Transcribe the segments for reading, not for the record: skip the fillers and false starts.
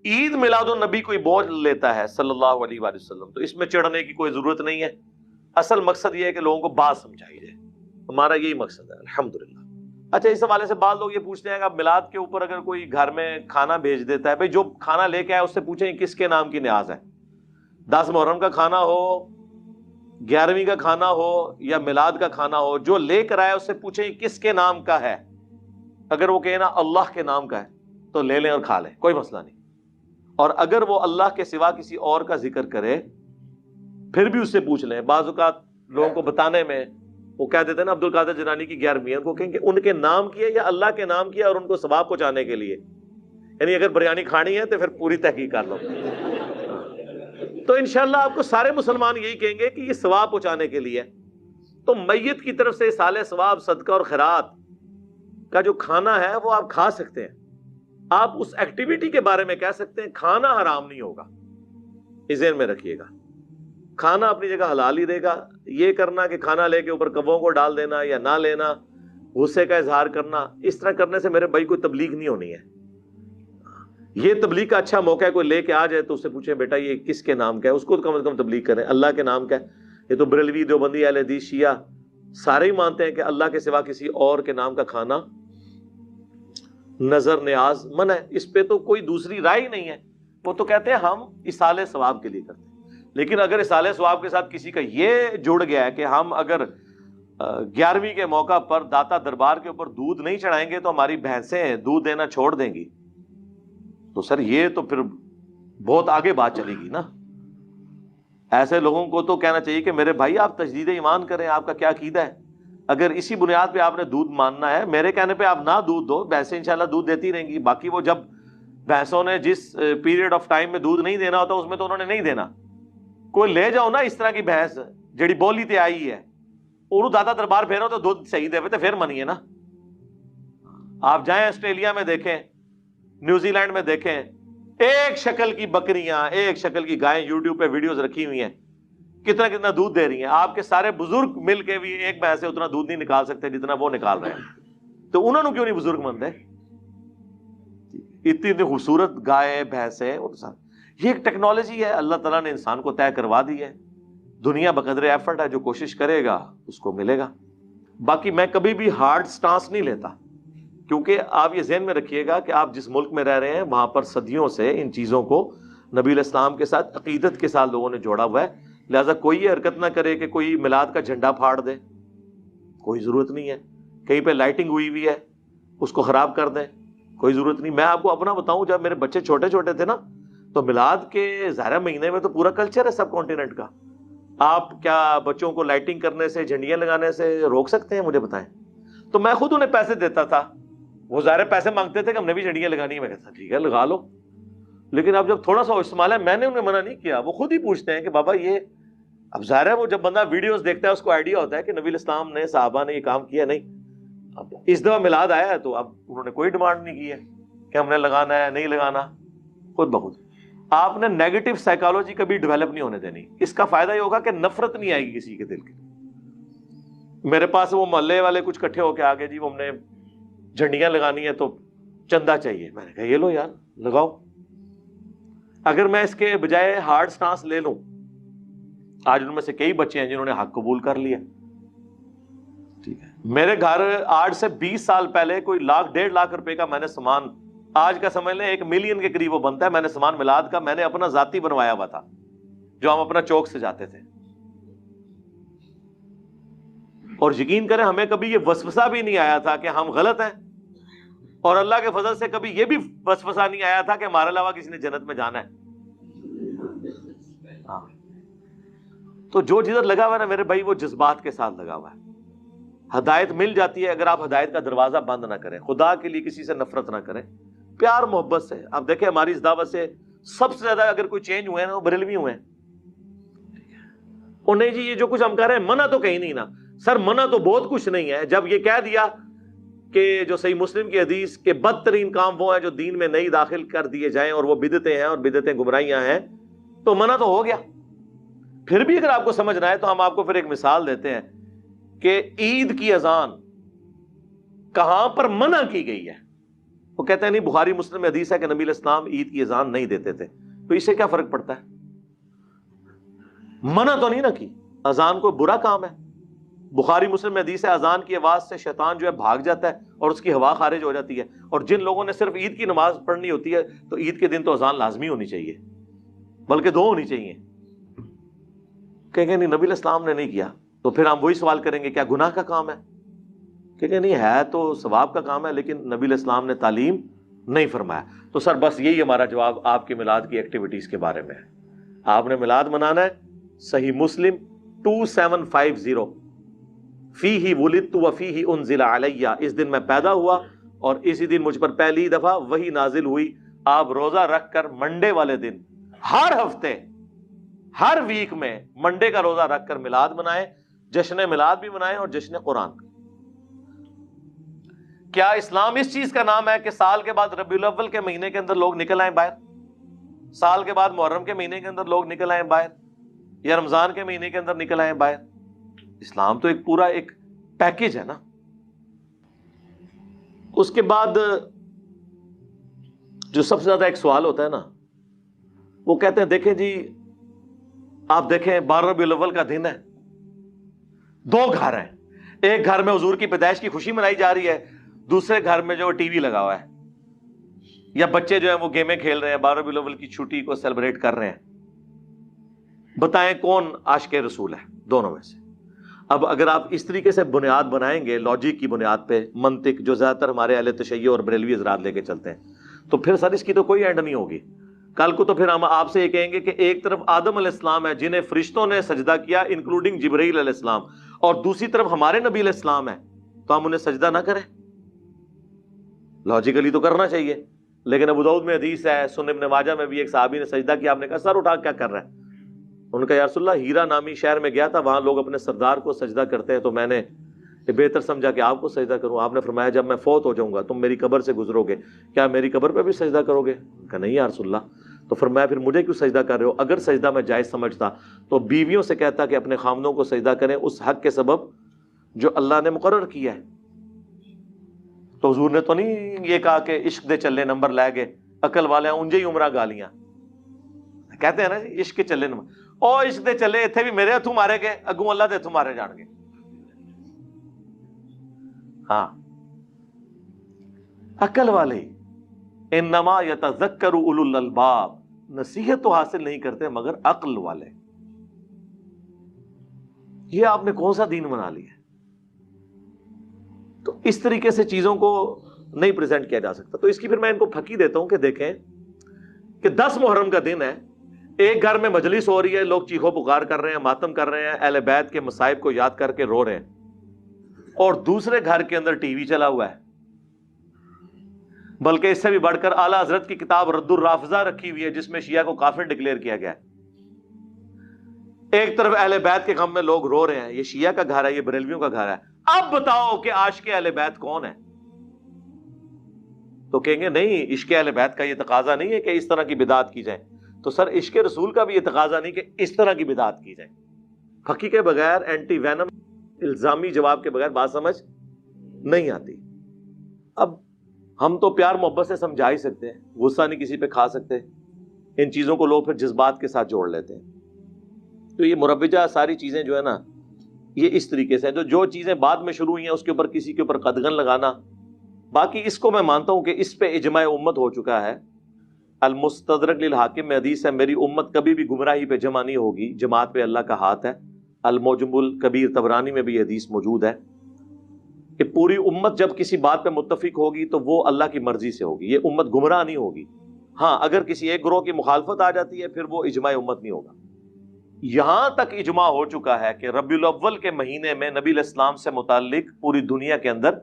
عید میلاد النبی کوئی بوجھ لیتا ہے صلی اللہ علیہ وآلہ وسلم تو اس میں چڑھنے کی کوئی ضرورت نہیں ہے. اصل مقصد یہ ہے کہ لوگوں کو بات سمجھائی جائے. ہمارا یہی مقصد ہے الحمدللہ. اچھا اس حوالے سے بعض لوگ یہ پوچھتے ہیں کہ اب میلاد کے اوپر اگر کوئی گھر میں کھانا بھیج دیتا ہے، بھائی جو کھانا لے کے آئے اس سے پوچھیں کس کے نام کی نیاز ہے. 10 محرم کا کھانا ہو، 11ویں کا کھانا ہو یا میلاد کا کھانا ہو، جو لے کر آئے اس سے پوچھیں کس کے نام کا ہے. اگر وہ کہے نا اللہ کے نام کا ہے تو لے لیں اور کھا لیں، کوئی مسئلہ نہیں. اور اگر وہ اللہ کے سوا کسی اور کا ذکر کرے پھر بھی اس سے پوچھ لیں. بعض اوقات لوگوں کو بتانے میں وہ کہہ دیتے ہیں نا عبد القادر جیلانی کی 11ویں ہے، ان کو کہیں کہ ان کے نام کی ہے یا اللہ کے نام کی ہے اور ان کو ثواب پہنچانے کے لیے. یعنی اگر بریانی کھانی ہے تو پھر پوری تحقیق کر لو. تو انشاءاللہ آپ کو سارے مسلمان یہی کہیں گے کہ یہ ثواب پہنچانے کے لیے. تو میت کی طرف سے سال ثواب، صدقہ اور خیرات کا جو کھانا ہے وہ آپ کھا سکتے ہیں. آپ اس ایکٹیویٹی کے بارے میں کہہ سکتے ہیں کھانا حرام نہیں ہوگا. اس ذہن میں رکھیے گا، کھانا اپنی جگہ حلال ہی رہے گا. یہ کرنا کہ کھانا لے کے اوپر کبوں کو ڈال دینا یا نہ لینا، غصے کا اظہار کرنا، اس طرح کرنے سے میرے بھائی کوئی تبلیغ نہیں ہونی ہے. یہ تبلیغ کا اچھا موقع ہے، کوئی لے کے آ جائے تو اس سے پوچھیں بیٹا یہ کس کے نام کا ہے، اس کو کم از کم تبلیغ کریں اللہ کے نام کا ہے. یہ تو بریلوی، دیوبندی، اہل حدیث، شیعہ سارے ہی مانتے ہیں کہ اللہ کے سوا کسی اور کے نام کا کھانا نظر نیاز منع ہے. اس پہ تو کوئی دوسری رائے ہی نہیں ہے. وہ تو کہتے ہیں ہم اصالہ ثواب کے لیے کرتے ہیں. لیکن اگر اصالہ ثواب کے ساتھ کسی کا یہ جڑ گیا ہے کہ ہم اگر 11ویں کے موقع پر داتا دربار کے اوپر دودھ نہیں چڑھائیں گے تو ہماری بھینسیں دودھ دینا چھوڑ دیں گی، تو سر یہ تو پھر بہت آگے بات چلے گی نا. ایسے لوگوں کو تو کہنا چاہیے کہ میرے بھائی آپ تجدید ایمان کریں، آپ کا کیا عقیدہ ہے. اگر اسی بنیاد پہ آپ نے دودھ ماننا ہے، میرے کہنے پہ آپ نہ دودھ دو، بھینسیں انشاءاللہ دودھ دیتی رہیں گی. باقی وہ جب بھینسوں نے جس پیریڈ آف ٹائم میں دودھ نہیں دینا ہوتا اس میں تو انہوں نے نہیں دینا. کوئی لے جاؤ نا اس طرح کی بھینس جڑی بولی تے آئی ہے، انہوں دادا دربار پھیرو تو دودھ صحیح دے تو پھر منیے نا. آپ جائیں آسٹریلیا میں دیکھیں، نیوزی لینڈ میں دیکھیں، ایک شکل کی بکریاں، ایک شکل کی گائیں یوٹیوب پہ ویڈیوز رکھی ہوئی ہیں، کتنا کتنا دودھ دے رہی ہیں. آپ کے سارے بزرگ مل کے بھی ایک بھینس سے اتنا دودھ نہیں نکال سکتے جتنا وہ نکال رہے ہیں. تو انہوں نے کیوں نہیں بزرگ مانتے؟ اتنی اتنی خوبصورت گائے بھینسیں. یہ ایک ٹیکنالوجی ہے اللہ تعالیٰ نے انسان کو طے کروا دی ہے. دنیا بقدر ایفرٹ ہے، جو کوشش کرے گا اس کو ملے گا. باقی میں کبھی بھی ہارڈ سٹانس نہیں لیتا، کیونکہ آپ یہ ذہن میں رکھیے گا کہ آپ جس ملک میں رہ رہے ہیں وہاں پر صدیوں سے ان چیزوں کو نبی علیہ السلام کے ساتھ عقیدت کے ساتھ لوگوں نے جوڑا ہوا ہے. لہٰذا کوئی یہ حرکت نہ کرے کہ کوئی میلاد کا جھنڈا پھاڑ دے، کوئی ضرورت نہیں ہے. کہیں پہ لائٹنگ ہوئی ہوئی ہے اس کو خراب کر دیں، کوئی ضرورت نہیں. میں آپ کو اپنا بتاؤں، جب میرے بچے چھوٹے چھوٹے تھے نا تو میلاد کے ظاہر مہینے میں تو پورا کلچر ہے سب کانٹیننٹ کا. آپ کیا بچوں کو لائٹنگ کرنے سے، جھنڈیاں لگانے سے روک سکتے ہیں؟ مجھے بتائیں. تو میں خود انہیں پیسے دیتا تھا، وہ ظاہر پیسے مانگتے تھے کہ ہم نے بھی جھنڈیاں لگانی ہے. میں کہتا ٹھیک ہے لگا لو. لیکن اب جب تھوڑا سا استعمال ہے، میں نے انہیں منع نہیں کیا. وہ خود ہی پوچھتے ہیں کہ بابا یہ، اب ظاہر ہے وہ جب بندہ ویڈیوز دیکھتا ہے اس کو آئیڈیا ہوتا ہے کہ نبی الاسلام نے، صحابہ نے یہ کام کیا. نہیں، اب اس دفعہ میلاد آیا ہے تو اب انہوں نے کوئی ڈیمانڈ نہیں کی ہے کہ ہم نے لگانا ہے نہیں لگانا. خود بخود آپ نے نیگیٹو سائیکالوجی کبھی ڈیولپ نہیں ہونے دینی. اس کا فائدہ یہ ہوگا کہ نفرت نہیں آئے گی کسی کے دل کے. میرے پاس وہ محلے والے کچھ اکٹھے ہو کے آگے، جی وہ ہم نے جھنڈیاں لگانی ہے تو چندہ چاہیے. میں نے کہا یہ لو یار لگاؤ. اگر میں اس کے بجائے ہارڈ سٹانس لے لوں، آج ان میں سے کئی بچے ہیں جنہوں نے حق قبول کر لیا. ٹھیک ہے، میرے گھر آج سے 20 سال پہلے کوئی 1,00,000 1,50,000 روپے کا میں نے سامان، آج کا سمجھ لیں 1 ملین کے قریب وہ بنتا ہے، میں نے سامان میلاد کا میں نے اپنا ذاتی بنوایا ہوا تھا جو ہم اپنا چوک سے جاتے تھے. اور یقین کریں ہمیں کبھی یہ وسوسہ بھی نہیں آیا تھا کہ ہم غلط ہیں، اور اللہ کے فضل سے کبھی یہ بھی وسوسہ نہیں آیا تھا کہ ہمارے علاوہ کسی نے جنت میں جانا ہے. تو جو جدھر لگا ہوا ہے نا میرے بھائی، وہ جذبات کے ساتھ لگا ہوا ہے. ہدایت مل جاتی ہے اگر آپ ہدایت کا دروازہ بند نہ کریں. خدا کے لیے کسی سے نفرت نہ کریں، پیار محبت سے. اب دیکھیں ہماری اس دعوت سے سب سے زیادہ اگر کوئی چینج ہوئے ہیں نا وہ بریلوی ہوئے ہیں. اور نہیں جی یہ جو کچھ ہم کر رہے ہیں منع تو کہیں نہیں نا. سر منع تو بہت کچھ نہیں ہے. جب یہ کہہ دیا کہ جو صحیح مسلم کی حدیث کے بدترین کام وہ ہیں جو دین میں نئی داخل کر دیے جائیں اور وہ بدعتیں ہیں اور بدعتیں گمراہیاں ہیں، تو منع تو ہو گیا. پھر بھی اگر آپ کو سمجھنا ہے تو ہم آپ کو پھر ایک مثال دیتے ہیں کہ عید کی اذان کہاں پر منع کی گئی ہے. وہ کہتے ہیں نہیں بخاری مسلم میں حدیث ہے کہ نبی علیہ السلام عید کی اذان نہیں دیتے تھے، تو اس سے کیا فرق پڑتا ہے؟ منع تو نہیں نہ کی، اذان کوئی برا کام ہے؟ بخاری مسلم میں حدیث ہے اذان کی آواز سے شیطان جو ہے بھاگ جاتا ہے اور اس کی ہوا خارج ہو جاتی ہے، اور جن لوگوں نے صرف عید کی نماز پڑھنی ہوتی ہے تو عید کے دن تو اذان لازمی ہونی چاہیے، بلکہ 2 ہونی چاہیے، کہیں گے نہیں نبی علیہ السلام نے نہیں کیا، تو پھر ہم وہی سوال کریں گے کیا گناہ کا کام ہے؟ کہ نہیں ہے تو ثواب کا کام ہے، لیکن نبی علیہ السلام نے تعلیم نہیں فرمایا۔ تو سر بس یہی ہمارا جواب آپ کے میلاد کی ایکٹیویٹیز کے بارے میں ہے۔ آپ نے میلاد منانا ہے، صحیح مسلم 2750 فیہ ولدت وفیہ انزل علیہ، اس دن میں پیدا ہوا اور اسی دن مجھ پر پہلی دفعہ وحی نازل ہوئی۔ آپ روزہ رکھ کر منڈے والے دن ہر ہفتے ہر ویک میں منڈے کا روزہ رکھ کر میلاد منائیں، جشن میلاد بھی منائیں اور جشن قرآن۔ کیا اسلام اس چیز کا نام ہے کہ سال کے بعد ربیع الاول کے مہینے کے اندر لوگ نکل آئیں باہر، سال کے بعد محرم کے مہینے کے اندر لوگ نکل آئیں باہر، یا رمضان کے مہینے کے اندر نکل آئیں باہر؟ اسلام تو ایک پورا ایک پیکج ہے نا۔ اس کے بعد جو سب سے زیادہ ایک سوال ہوتا ہے نا، وہ کہتے ہیں دیکھیں جی آپ دیکھیں 12 ربیع الاول کا دن ہے، 2 گھر ہیں، ایک گھر میں حضور کی پیدائش کی خوشی منائی جا رہی ہے، دوسرے گھر میں جو ٹی وی لگا ہوا ہے، یا بچے جو ہیں وہ گیمیں کھیل رہے ہیں، 12 ربیع الاول کی چھٹی کو سیلیبریٹ کر رہے ہیں۔ بتائیں کون عاشق رسول ہے دونوں میں سے؟ اب اگر آپ اس طریقے سے بنیاد بنائیں گے، لاجک کی بنیاد پہ، منطق جو زیادہ تر ہمارے اہل تشیع اور بریلوی حضرات لے کے چلتے ہیں، تو پھر سر اس کی تو کوئی اینڈ نہیں ہوگی۔ کل کو تو پھر ہم آپ سے یہ کہیں گے کہ ایک طرف آدم علیہ السلام ہے جنہیں فرشتوں نے سجدہ کیا انکلوڈنگ جبرائیل علیہ السلام، اور دوسری طرف ہمارے نبی علیہ السلام ہے، تو ہم انہیں سجدہ نہ کریں؟ لاجیکلی تو کرنا چاہیے، لیکن ابو داؤد میں حدیث ہے، سنن ابن ماجہ میں بھی ایک صحابی نے سجدہ کیا، آپ نے کہا سر اٹھا کیا کر رہا ہے؟ ان کا یا رسول اللہ ہیرا نامی شہر میں گیا تھا، وہاں لوگ اپنے سردار کو سجدہ کرتے ہیں، تو میں نے بہتر سمجھا کہ آپ کو سجدہ کروں۔ آپ نے فرمایا جب میں فوت ہو جاؤں گا تم میری قبر سے گزرو گے، کیا میری قبر پہ بھی سجدہ کرو گے؟ کہا نہیں یا رسول اللہ۔ تو فرمایا پھر مجھے کیوں سجدہ کر رہے ہو؟ اگر سجدہ میں جائز سمجھتا تو بیویوں سے کہتا کہ اپنے خامدوں کو سجدہ کریں اس حق کے سبب جو اللہ نے مقرر کیا ہے۔ تو حضور نے تو نہیں یہ کہا کہ عشق دے چلے نمبر لے گئے، عقل والے انجے ہی عمرہ گالیاں کہتے ہیں نا جی، عشق کے چلے نمبر، او عشق دے چلے اتنے بھی میرے ہتھوں مارے گئے، اگوں اللہ دے ہتھوں مارے جان گے۔ ہاں عقل والے، انما یتذکر اولو الالباب، نصیحت تو حاصل نہیں کرتے مگر عقل والے۔ یہ آپ نے کون سا دین بنا لیا؟ تو اس طریقے سے چیزوں کو نہیں پریزنٹ کیا جا سکتا۔ تو اس کی پھر میں ان کو پھکی دیتا ہوں کہ دیکھیں کہ 10 محرم کا دن ہے، ایک گھر میں مجلس ہو رہی ہے، لوگ چیخو پکار کر رہے ہیں، ماتم کر رہے ہیں، اہل بیت کے مصائب کو یاد کر کے رو رہے ہیں، اور دوسرے گھر کے اندر ٹی وی چلا ہوا ہے، بلکہ اس سے بھی بڑھ کر اعلیٰ حضرت کی کتاب رد الرافضہ رکھی ہوئی ہے جس میں شیعہ کو کافر ڈکلیئر کیا گیا ہے۔ ایک طرف اہل بیت کے غم میں لوگ رو رہے ہیں، یہ شیعہ کا گھر ہے، یہ بریلویوں کا گھر ہے، اب بتاؤ کہ عاشق اہل بیت کون ہے؟ تو کہیں گے نہیں، عشق اہل بیت کا یہ تقاضا نہیں ہے کہ اس طرح کی بدعت کی جائے۔ تو سر عشق رسول کا بھی یہ تقاضا نہیں کہ اس طرح کی بدعت کی جائے۔ پھکی کے بغیر، اینٹی وینم الزامی جواب کے بغیر بات سمجھ نہیں آتی۔ اب ہم تو پیار محبت سے سمجھا ہی سکتے ہیں، غصہ نہیں کسی پہ کھا سکتے، ان چیزوں کو لوگ پھر جذبات کے ساتھ جوڑ لیتے ہیں۔ تو یہ مروجہ ساری چیزیں جو ہے نا، یہ اس طریقے سے جو چیزیں بعد میں شروع ہوئی ہیں اس کے اوپر کسی کے اوپر قدغن لگانا، باقی اس کو میں مانتا ہوں کہ اس پہ اجماع امت ہو چکا ہے۔ المستدرک للحاکم میں حدیث ہے، میری امت کبھی بھی گمراہی پہ جمع نہیں ہوگی، جماعت پہ اللہ کا ہاتھ ہے۔ المعجم الکبیر طبرانی میں بھی یہ حدیث موجود ہے کہ پوری امت جب کسی بات پہ متفق ہوگی تو وہ اللہ کی مرضی سے ہوگی، یہ امت گمراہ نہیں ہوگی۔ ہاں اگر کسی ایک گروہ کی مخالفت آ جاتی ہے پھر وہ اجماع امت نہیں ہوگا۔ یہاں تک اجماع ہو چکا ہے کہ ربیع الاول کے مہینے میں نبی علیہ السلام سے متعلق پوری دنیا کے اندر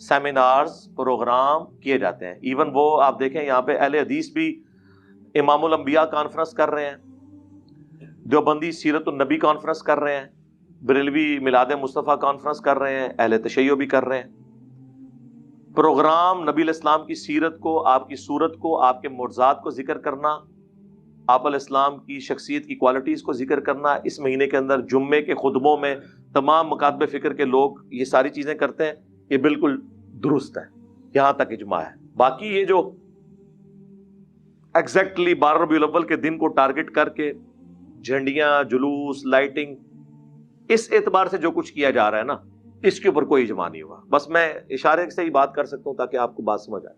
سیمینارز، پروگرام کیے جاتے ہیں۔ ایون وہ آپ دیکھیں یہاں پہ اہل حدیث بھی امام الانبیاء کانفرنس کر رہے ہیں، دیوبندی سیرت النبی کانفرنس کر رہے ہیں، بریلوی میلاد مصطفیٰ کانفرنس کر رہے ہیں، اہل تشیع بھی کر رہے ہیں۔ پروگرام نبی علیہ السلام کی سیرت کو، آپ کی صورت کو، آپ کے معجزات کو ذکر کرنا، آپ علیہ السلام کی شخصیت کی کوالٹیز کو ذکر کرنا، اس مہینے کے اندر جمعے کے خطبوں میں تمام مکاتب فکر کے لوگ یہ ساری چیزیں کرتے ہیں، یہ بالکل درست ہے، یہاں تک اجماع ہے۔ باقی یہ جو ایگزیکٹلی 12 ربیع الاول کے دن کو ٹارگٹ کر کے جھنڈیاں، جلوس، لائٹنگ، اس اعتبار سے جو کچھ کیا جا رہا ہے نا، اس کے اوپر کوئی اجماع نہیں ہوا. بس میں اشارے سے ہی بات کر سکتا ہوں تاکہ آپ کو بات سمجھ آئے.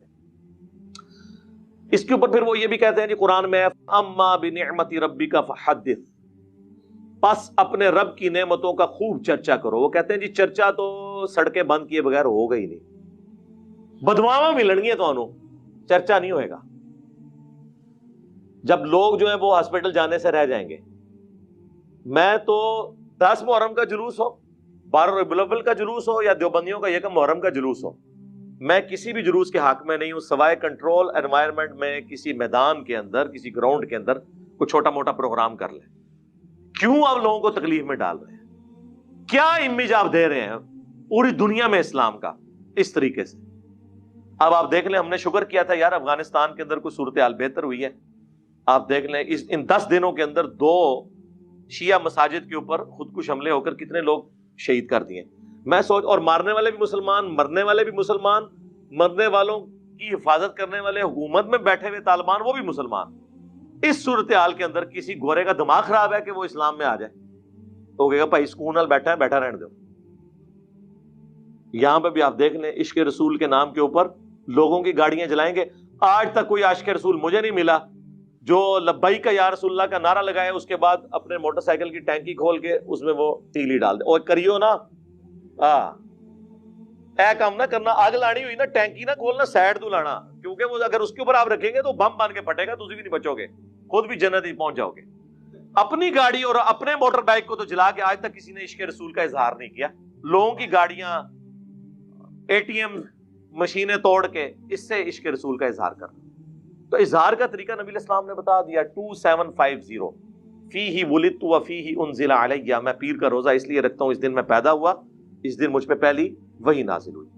اس کے اوپر پھر وہ یہ بھی کہتے ہیں جی قرآن میں اما بنعمت ربک فحدث، پس اپنے رب کی نعمتوں کا خوب چرچا کرو. وہ کہتے ہیں جی چرچا تو سڑکیں بند کیے بغیر ہوگا ہی نہیں، بدواواں ملن گی تو چرچا نہیں ہوئے گا. جب لوگ جو ہیں وہ ہاسپٹل جانے سے رہ جائیں گے. میں تو 10 محرم کا جلوس ہو، 12 ربیع الاول کا جلوس ہو، یا دیوبندیوں کا 1 محرم کا جلوس ہو، میں کسی بھی جلوس کے حق میں نہیں ہوں سوائے کنٹرول انوائرمنٹ میں کسی میدان کے اندر، کسی گراؤنڈ کے اندر کوئی چھوٹا موٹا پروگرام کر لیں. کیوں آپ لوگوں کو تکلیف میں ڈال رہے ہیں؟ کیا امیج آپ دے رہے ہیں پوری دنیا میں اسلام کا اس طریقے سے؟ اب آپ دیکھ لیں، ہم نے شکر کیا تھا یار افغانستان کے اندر کوئی صورتحال بہتر ہوئی ہے. آپ دیکھ لیں ان 10 دنوں کے اندر 2 شیعہ مساجد کے اوپر خودکش حملے ہو کر کتنے لوگ شہید کر دیے. میں سوچ، اور مارنے والے بھی مسلمان، مرنے والے بھی مسلمان، مرنے والوں کی حفاظت کرنے والے حکومت میں بیٹھے ہوئے طالبان وہ بھی مسلمان. اس صورتحال کے اندر کسی گورے کا دماغ خراب ہے کہ وہ اسلام میں آ جائے تو کہے گا بھائی سکون نال بیٹھا ہے، بیٹھا رہنے دو. یہاں پہ بھی آپ دیکھ لیں عشق رسول کے نام کے اوپر لوگوں کی گاڑیاں جلائیں گے. آج تک کوئی عاشق رسول مجھے نہیں ملا جو لبیک یا رسول اللہ کا نعرہ لگائے اس کے بعد اپنے موٹر سائیکل کی ٹینکی کھول کے اس میں وہ تیلی ڈال دے. اور کریو نا اے کام نہ کرنا، آگ لانی ہوئی نا ٹینکی نہ کھولنا، سائڈ تو لانا، کیونکہ وہ اگر اس کے اوپر آپ رکھیں گے تو بم بن کے پھٹے گا، تجھے بھی نہیں بچو گے، خود بھی جنت ہی پہنچ جاؤ گے. اپنی گاڑی اور اپنے موٹر بائک کو تو جلا کے آج تک کسی نے عشق رسول کا اظہار نہیں کیا. لوگوں کی گاڑیاں، اے ٹی ایم مشینیں توڑ کے اس سے عشق رسول کا اظہار کرنا. تو اظہار کا طریقہ نبی علیہ السلام نے بتا دیا. 2750 فیہ ولدت وفیہ انزل علیہ، میں پیر کا روزہ اس لیے رکھتا ہوں اس دن میں پیدا ہوا، اس دن مجھ پہ پہلی وحی نازل ہوئی.